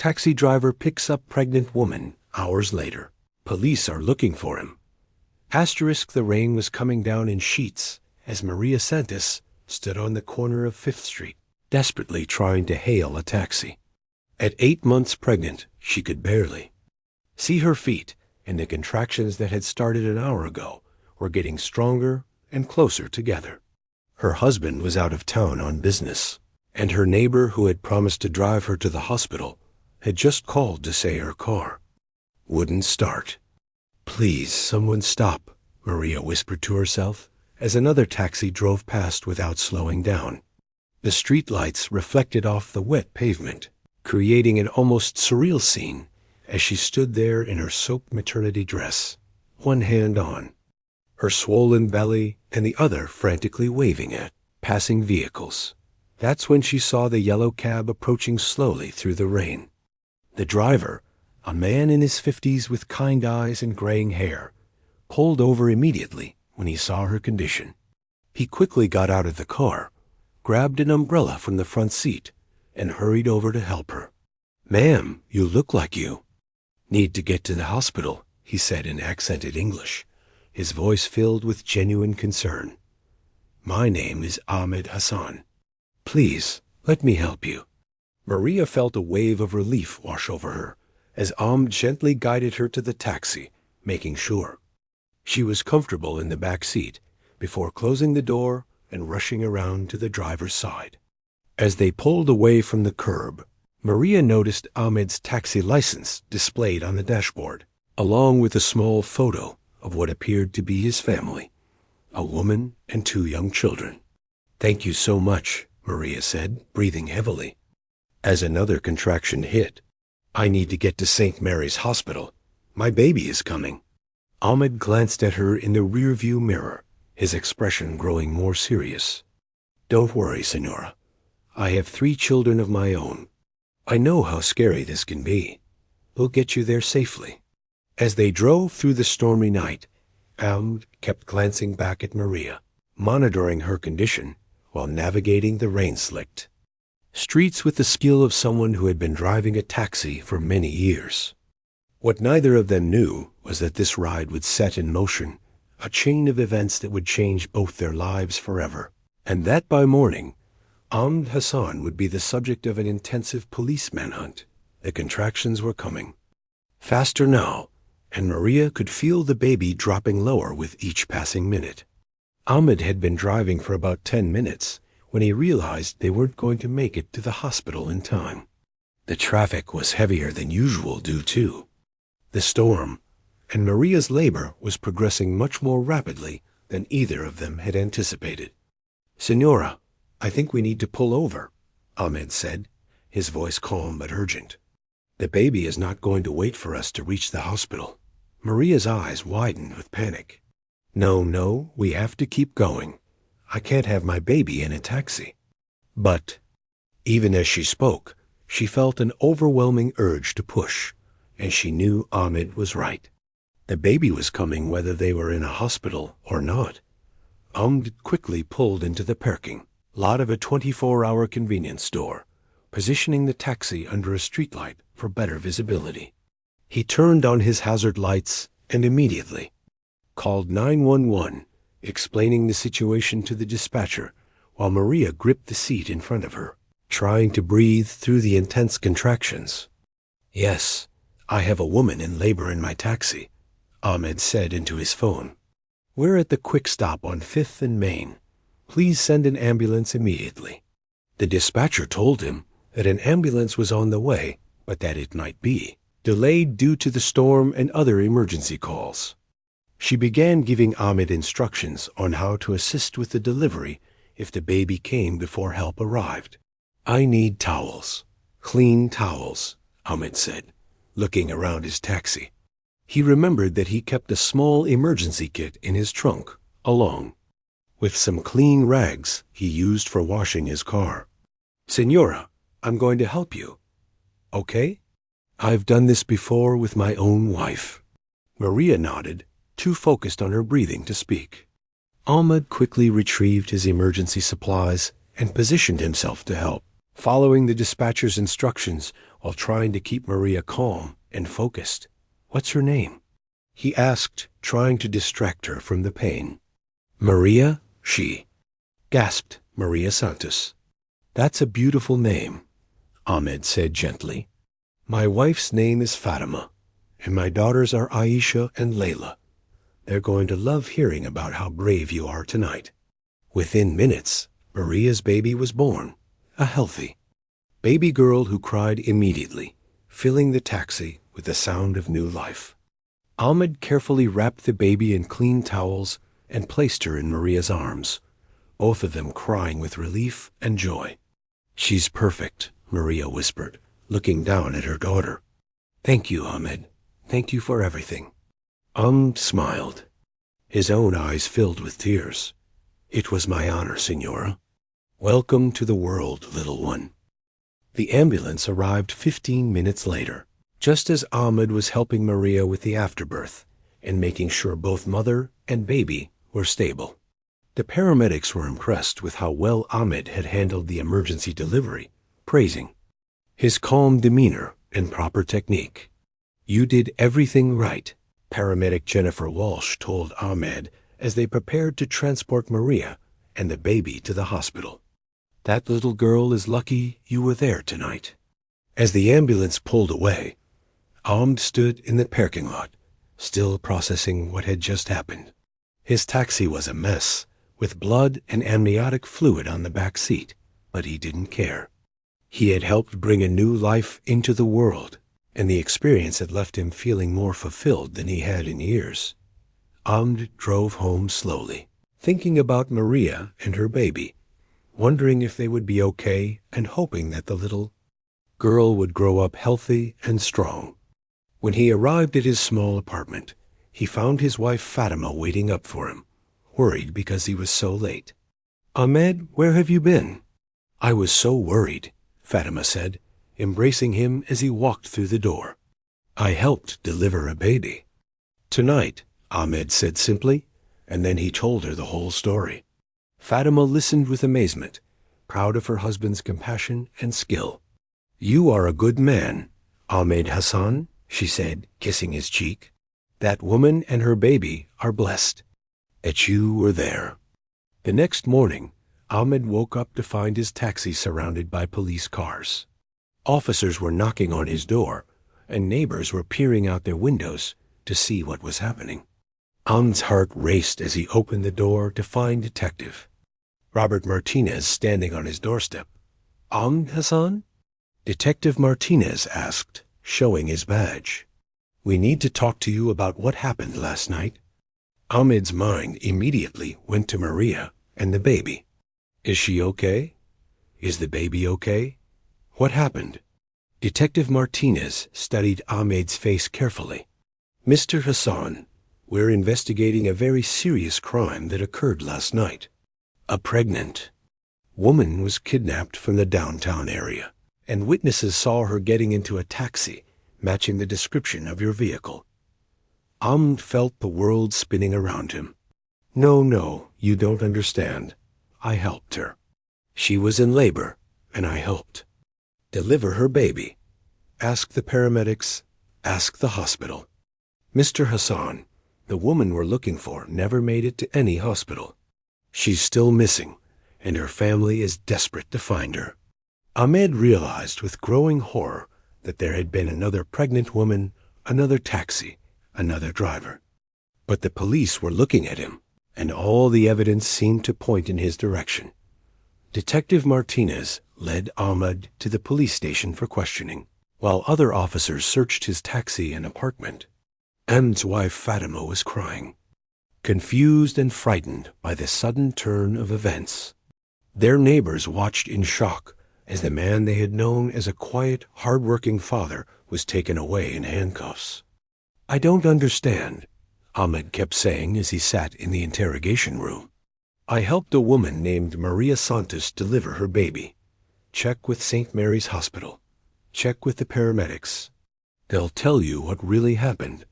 Taxi driver picks up pregnant woman hours later. Police are looking for him. Asterisk, the rain was coming down in sheets as Maria Santos stood on the corner of 5th Street, desperately trying to hail a taxi. At 8 months pregnant, she could barely see her feet, and the contractions that had started an hour ago were getting stronger and closer together. Her husband was out of town on business, and her neighbor who had promised to drive her to the hospital had just called to say her car wouldn't start. "Please, someone stop," Maria whispered to herself as another taxi drove past without slowing down. The streetlights reflected off the wet pavement, creating an almost surreal scene as she stood there in her soaked maternity dress, one hand on her swollen belly and the other frantically waving at passing vehicles. That's when she saw the yellow cab approaching slowly through the rain. The driver, a man in his 50s with kind eyes and graying hair, pulled over immediately when he saw her condition. He quickly got out of the car, grabbed an umbrella from the front seat, and hurried over to help her. "Ma'am, you look like you need to get to the hospital," he said in accented English, his voice filled with genuine concern. "My name is Ahmed Hassan. Please, let me help you." Maria felt a wave of relief wash over her as Ahmed gently guided her to the taxi, making sure she was comfortable in the back seat before closing the door and rushing around to the driver's side. As they pulled away from the curb, Maria noticed Ahmed's taxi license displayed on the dashboard, along with a small photo of what appeared to be his family, a woman and 2 young children. "Thank you so much," Maria said, breathing heavily. As another contraction hit, "I need to get to St. Mary's Hospital. My baby is coming." Ahmed glanced at her in the rearview mirror, his expression growing more serious. "Don't worry, Senora. I have 3 children of my own. I know how scary this can be. We'll get you there safely." As they drove through the stormy night, Ahmed kept glancing back at Maria, monitoring her condition while navigating the rain-slicked streets with the skill of someone who had been driving a taxi for many years. What neither of them knew was that this ride would set in motion a chain of events that would change both their lives forever, and that by morning, Ahmed Hassan would be the subject of an intensive police manhunt. The contractions were coming faster now, and Maria could feel the baby dropping lower with each passing minute. Ahmed had been driving for about 10 minutes when he realized they weren't going to make it to the hospital in time. The traffic was heavier than usual due to the storm, and Maria's labor was progressing much more rapidly than either of them had anticipated. "Senora, I think we need to pull over," Ahmed said, his voice calm but urgent. "The baby is not going to wait for us to reach the hospital." Maria's eyes widened with panic. No, we have to keep going. I can't have my baby in a taxi." But even as she spoke, she felt an overwhelming urge to push, and she knew Ahmed was right. The baby was coming whether they were in a hospital or not. Ahmed quickly pulled into the parking lot of a 24-hour convenience store, positioning the taxi under a streetlight for better visibility. He turned on his hazard lights and immediately called 911, explaining the situation to the dispatcher while Maria gripped the seat in front of her, trying to breathe through the intense contractions. "Yes, I have a woman in labor in my taxi," Ahmed said into his phone. "We're at the quick stop on 5th and Main. Please send an ambulance immediately." The dispatcher told him that an ambulance was on the way, but that it might be delayed due to the storm and other emergency calls. She began giving Ahmed instructions on how to assist with the delivery if the baby came before help arrived. "I need towels, clean towels," Ahmed said, looking around his taxi. He remembered that he kept a small emergency kit in his trunk, along with some clean rags he used for washing his car. "Senora, I'm going to help you. Okay? I've done this before with my own wife." Maria nodded, too focused on her breathing to speak. Ahmed quickly retrieved his emergency supplies and positioned himself to help. following the dispatcher's instructions while trying to keep Maria calm and focused. "What's her name?" he asked, trying to distract her from the pain. "Maria," she gasped. "Maria Santos." "That's a beautiful name," Ahmed said gently. "My wife's name is Fatima, and my daughters are Aisha and Layla. They're going to love hearing about how brave you are tonight." Within minutes, Maria's baby was born, a healthy baby girl who cried immediately, filling the taxi with the sound of new life. Ahmed carefully wrapped the baby in clean towels and placed her in Maria's arms, both of them crying with relief and joy. "She's perfect," Maria whispered, looking down at her daughter. "Thank you, Ahmed. Thank you for everything." Ahmed smiled. His own eyes filled with tears. "It was my honor, Signora. Welcome to the world, little one." The ambulance arrived 15 minutes later, just as Ahmed was helping Maria with the afterbirth and making sure both mother and baby were stable. The paramedics were impressed with how well Ahmed had handled the emergency delivery, praising his calm demeanor and proper technique. "You did everything right," paramedic Jennifer Walsh told Ahmed as they prepared to transport Maria and the baby to the hospital. "That little girl is lucky you were there tonight." As the ambulance pulled away, Ahmed stood in the parking lot, still processing what had just happened. His taxi was a mess, with blood and amniotic fluid on the back seat, but he didn't care. He had helped bring a new life into the world, and the experience had left him feeling more fulfilled than he had in years. Ahmed drove home slowly, thinking about Maria and her baby, wondering if they would be okay and hoping that the little girl would grow up healthy and strong. When he arrived at his small apartment, he found his wife Fatima waiting up for him, worried because he was so late. "Ahmed, where have you been?" "I was so worried," Fatima said, embracing him as he walked through the door. "I helped deliver a baby." "Tonight," Ahmed said simply, and then he told her the whole story. Fatima listened with amazement, proud of her husband's compassion and skill. "You are a good man, Ahmed Hassan," she said, kissing his cheek. "That woman and her baby are blessed that you were there." The next morning, Ahmed woke up to find his taxi surrounded by police cars. Officers were knocking on his door, and neighbors were peering out their windows to see what was happening. Ahmed's heart raced as he opened the door to find Detective Robert Martinez standing on his doorstep. "Ahmed Hassan?" Detective Martinez asked, showing his badge. "We need to talk to you about what happened last night." Ahmed's mind immediately went to Maria and the baby. "Is she okay? Is the baby okay? What happened?" Detective Martinez studied Ahmed's face carefully. "Mr. Hassan, we're investigating a very serious crime that occurred last night. A pregnant woman was kidnapped from the downtown area, and witnesses saw her getting into a taxi matching the description of your vehicle." Ahmed felt the world spinning around him. No, you don't understand. I helped her. She was in labor, and I helped deliver her baby. Ask the paramedics, ask the hospital. Mr. Hassan, the woman we're looking for never made it to any hospital. She's still missing, and her family is desperate to find her." Ahmed realized with growing horror that there had been another pregnant woman, another taxi, another driver. But the police were looking at him, and all the evidence seemed to point in his direction. Detective Martinez led Ahmed to the police station for questioning, while other officers searched his taxi and apartment. Ahmed's wife Fatima was crying, confused and frightened by the sudden turn of events. Their neighbors watched in shock as the man they had known as a quiet, hard-working father was taken away in handcuffs. "I don't understand," Ahmed kept saying as he sat in the interrogation room. "I helped a woman named Maria Santos deliver her baby. Check with St. Mary's Hospital. Check with the paramedics. They'll tell you what really happened."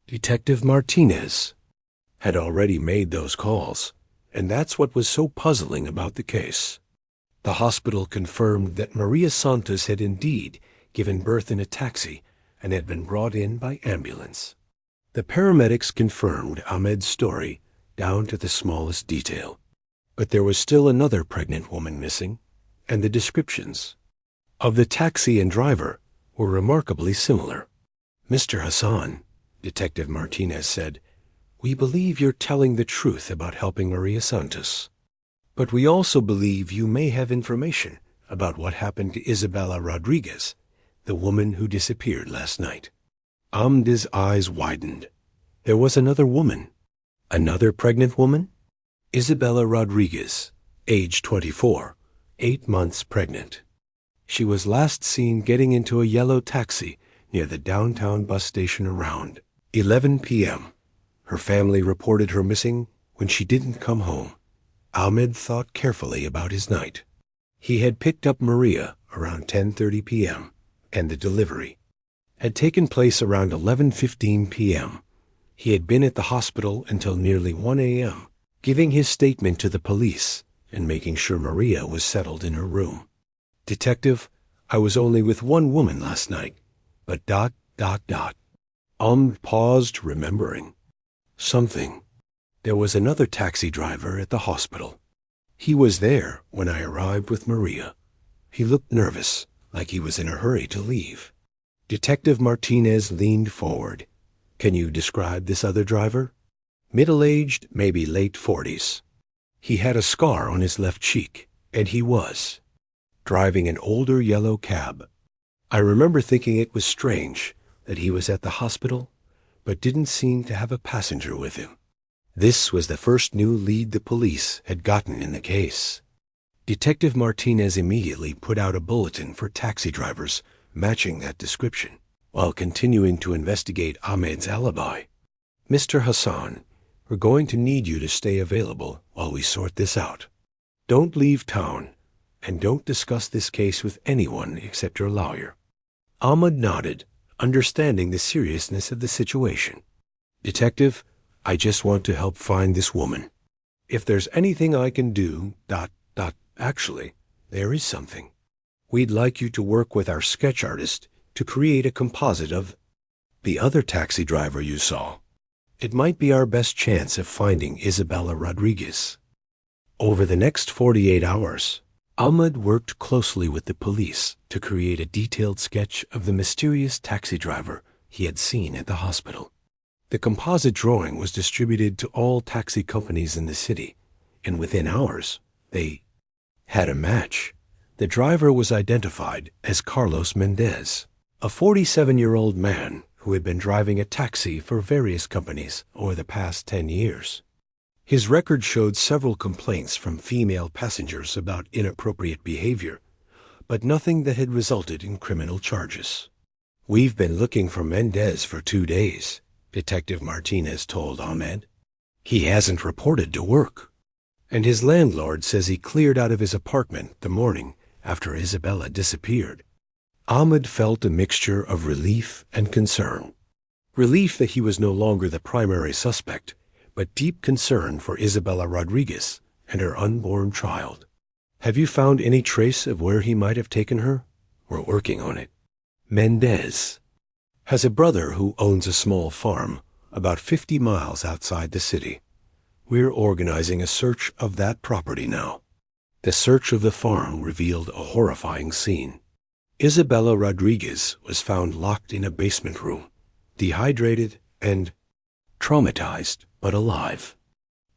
Detective Martinez had already made those calls, and that's what was so puzzling about the case. The hospital confirmed that Maria Santos had indeed given birth in a taxi and had been brought in by ambulance. The paramedics confirmed Ahmed's story down to the smallest detail. But there was still another pregnant woman missing, and the descriptions of the taxi and driver were remarkably similar. "Mr. Hassan," Detective Martinez said, "we believe you're telling the truth about helping Maria Santos. But we also believe you may have information about what happened to Isabella Rodriguez, the woman who disappeared last night." Ahmed's eyes widened. There was another woman. Another pregnant woman? Isabella Rodriguez, age 24, 8 months pregnant. She was last seen getting into a yellow taxi near the downtown bus station around 11 p.m. Her family reported her missing when she didn't come home. Ahmed thought carefully about his night. He had picked up Maria around 10:30 p.m., and the delivery had taken place around 11:15 p.m. He had been at the hospital until nearly 1 a.m., giving his statement to the police and making sure Maria was settled in her room. "Detective, I was only with one woman last night, but ... paused, remembering something. There was another taxi driver at the hospital. He was there when I arrived with Maria. He looked nervous, like he was in a hurry to leave." Detective Martinez leaned forward. "Can you describe this other driver?" "Middle-aged, maybe late 40s. He had a scar on his left cheek, and he was driving an older yellow cab. I remember thinking it was strange that he was at the hospital, but didn't seem to have a passenger with him." This was the first new lead the police had gotten in the case. Detective Martinez immediately put out a bulletin for taxi drivers matching that description, while continuing to investigate Ahmed's alibi. "Mr. Hassan, we're going to need you to stay available while we sort this out. Don't leave town, and don't discuss this case with anyone except your lawyer." Ahmed nodded, understanding the seriousness of the situation. "Detective, I just want to help find this woman. If there's anything I can do, actually, there is something. We'd like you to work with our sketch artist to create a composite of the other taxi driver you saw. It might be our best chance of finding Isabella Rodriguez." Over the next 48 hours, Ahmed worked closely with the police to create a detailed sketch of the mysterious taxi driver he had seen at the hospital. The composite drawing was distributed to all taxi companies in the city, and within hours, they had a match. The driver was identified as Carlos Mendez, a 47-year-old man who had been driving a taxi for various companies over the past 10 years. His record showed several complaints from female passengers about inappropriate behavior, but nothing that had resulted in criminal charges. "We've been looking for Mendez for 2 days," Detective Martinez told Ahmed. "He hasn't reported to work, and his landlord says he cleared out of his apartment the morning after Isabella disappeared." Ahmed felt a mixture of relief and concern. Relief that he was no longer the primary suspect, but deep concern for Isabella Rodriguez and her unborn child. "Have you found any trace of where he might have taken her?" "We're working on it. Mendez has a brother who owns a small farm about 50 miles outside the city. We're organizing a search of that property now." The search of the farm revealed a horrifying scene. Isabella Rodriguez was found locked in a basement room, dehydrated and traumatized, but alive.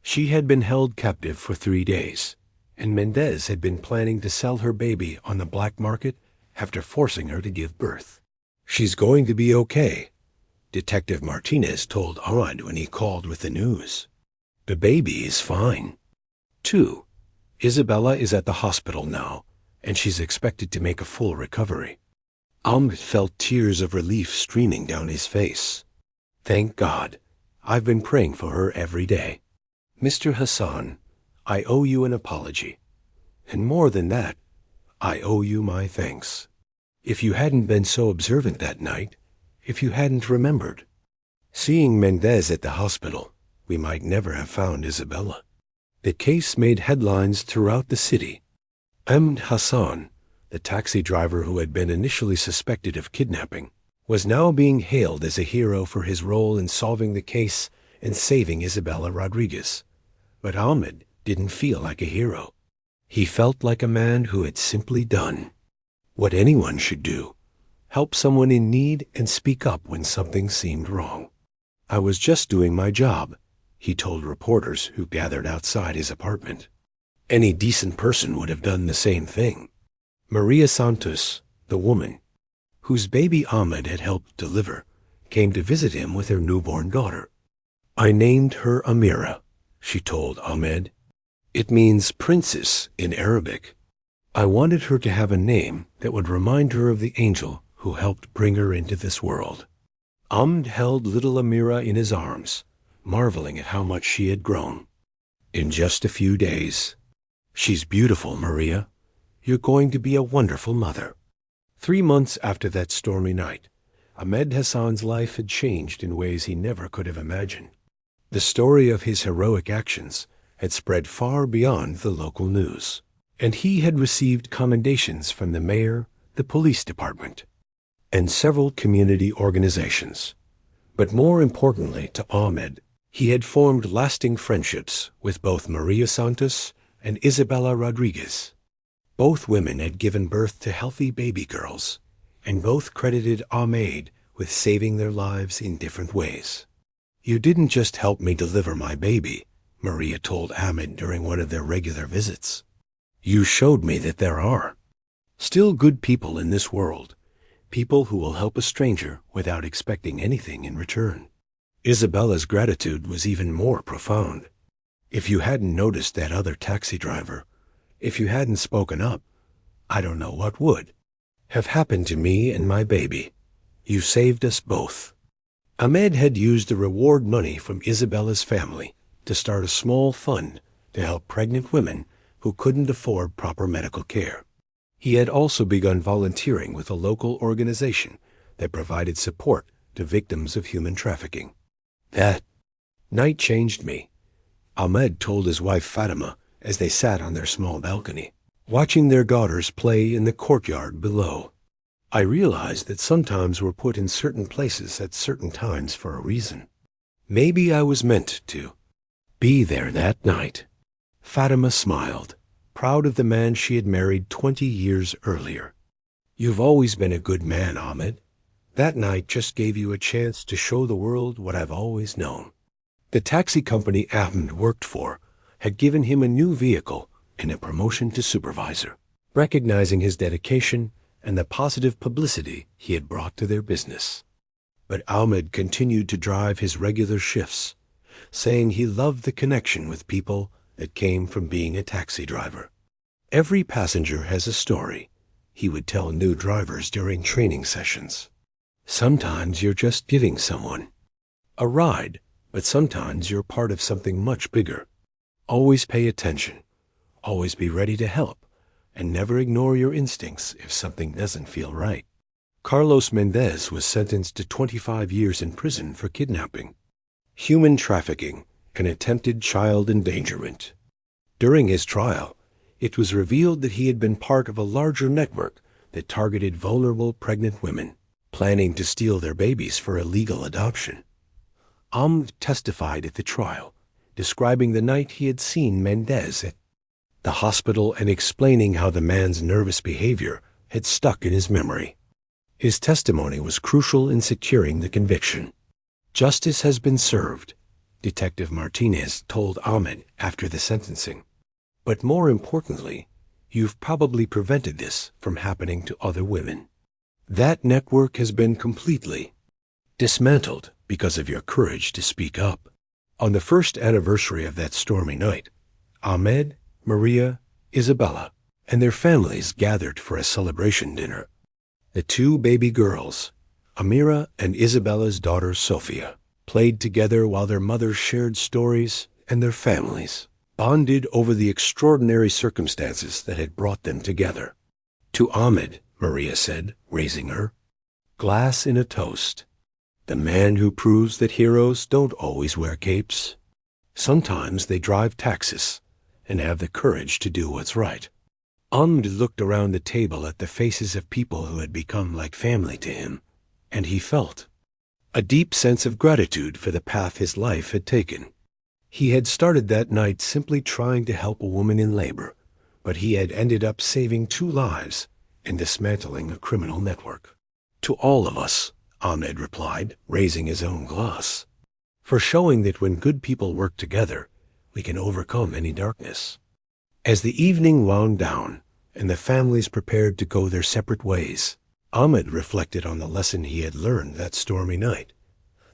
She had been held captive for 3 days, and Mendez had been planning to sell her baby on the black market after forcing her to give birth. "She's going to be okay," Detective Martinez told Ahmed when he called with the news. "The baby is fine." 2. Isabella is at the hospital now, and she's expected to make a full recovery. Ahmed felt tears of relief streaming down his face. "Thank God. I've been praying for her every day. Mr. Hassan, I owe you an apology. And more than that, I owe you my thanks. If you hadn't been so observant that night, if you hadn't remembered seeing Mendez at the hospital, we might never have found Isabella." The case made headlines throughout the city. Ahmed Hassan, the taxi driver who had been initially suspected of kidnapping, was now being hailed as a hero for his role in solving the case and saving Isabella Rodriguez. But Ahmed didn't feel like a hero. He felt like a man who had simply done what anyone should do: help someone in need and speak up when something seemed wrong. "I was just doing my job," he told reporters who gathered outside his apartment. Any decent person would have done the same thing. Maria Santos, the woman whose baby Ahmed had helped deliver, came to visit him with her newborn daughter. "I named her Amira," she told Ahmed. "It means princess in Arabic. I wanted her to have a name that would remind her of the angel who helped bring her into this world." Ahmed held little Amira in his arms, marveling at how much she had grown in just a few days. "She's beautiful, Maria. You're going to be a wonderful mother." 3 months after that stormy night, Ahmed Hassan's life had changed in ways he never could have imagined. The story of his heroic actions had spread far beyond the local news, and he had received commendations from the mayor, the police department, and several community organizations. But more importantly to Ahmed, he had formed lasting friendships with both Maria Santos and Isabella Rodriguez. Both women had given birth to healthy baby girls, and both credited Ahmed with saving their lives in different ways. "You didn't just help me deliver my baby," Maria told Ahmed during one of their regular visits. "You showed me that there are still good people in this world, people who will help a stranger without expecting anything in return." Isabella's gratitude was even more profound. "If you hadn't noticed that other taxi driver, if you hadn't spoken up, I don't know what would have happened to me and my baby. You saved us both." Ahmed had used the reward money from Isabella's family to start a small fund to help pregnant women who couldn't afford proper medical care. He had also begun volunteering with a local organization that provided support to victims of human trafficking. "That night changed me," Ahmed told his wife Fatima as they sat on their small balcony, watching their daughters play in the courtyard below. "I realized that sometimes we're put in certain places at certain times for a reason. Maybe I was meant to be there that night." Fatima smiled, proud of the man she had married 20 years earlier. "You've always been a good man, Ahmed. That night just gave you a chance to show the world what I've always known." The taxi company Ahmed worked for had given him a new vehicle and a promotion to supervisor, recognizing his dedication and the positive publicity he had brought to their business. But Ahmed continued to drive his regular shifts, saying he loved the connection with people that came from being a taxi driver. "Every passenger has a story," he would tell new drivers during training sessions. "Sometimes you're just giving someone a ride, but sometimes you're part of something much bigger. Always pay attention, always be ready to help, and never ignore your instincts if something doesn't feel right." Carlos Mendez was sentenced to 25 years in prison for kidnapping, human trafficking, and attempted child endangerment. During his trial, it was revealed that he had been part of a larger network that targeted vulnerable pregnant women, planning to steal their babies for illegal adoption. Ahmed testified at the trial, describing the night he had seen Mendez at the hospital and explaining how the man's nervous behavior had stuck in his memory. His testimony was crucial in securing the conviction. "Justice has been served," Detective Martinez told Ahmed after the sentencing. "But more importantly, you've probably prevented this from happening to other women. That network has been completely dismantled because of your courage to speak up." On the first anniversary of that stormy night, Ahmed, Maria, Isabella, and their families gathered for a celebration dinner. The 2 baby girls, Amira and Isabella's daughter Sofia, played together while their mothers shared stories and their families bonded over the extraordinary circumstances that had brought them together. "To Ahmed," Maria said, raising her glass in a toast, "the man who proves that heroes don't always wear capes. Sometimes they drive taxis and have the courage to do what's right." Ahmed looked around the table at the faces of people who had become like family to him, and he felt a deep sense of gratitude for the path his life had taken. He had started that night simply trying to help a woman in labor, but he had ended up saving 2 lives and dismantling a criminal network. To all of us, Ahmed replied, raising his own glass, for showing that when good people work together, we can overcome any darkness. As the evening wound down and the families prepared to go their separate ways, Ahmed reflected on the lesson he had learned that stormy night,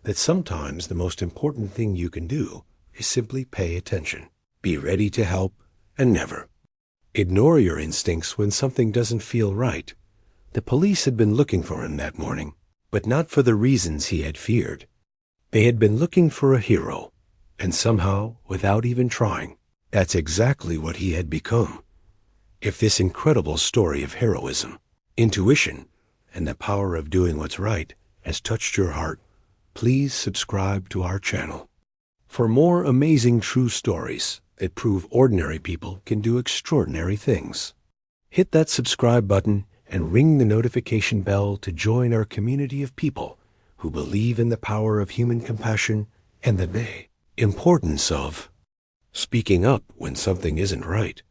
that sometimes the most important thing you can do is simply pay attention, be ready to help, and never ignore your instincts when something doesn't feel right. The police had been looking for him that morning, but not for the reasons he had feared. They had been looking for a hero, and somehow, without even trying, that's exactly what he had become. If this incredible story of heroism, intuition, and the power of doing what's right has touched your heart, please subscribe to our channel. For more amazing true stories that prove ordinary people can do extraordinary things. Hit that subscribe button and ring the notification bell to join our community of people who believe in the power of human compassion and the importance of speaking up when something isn't right.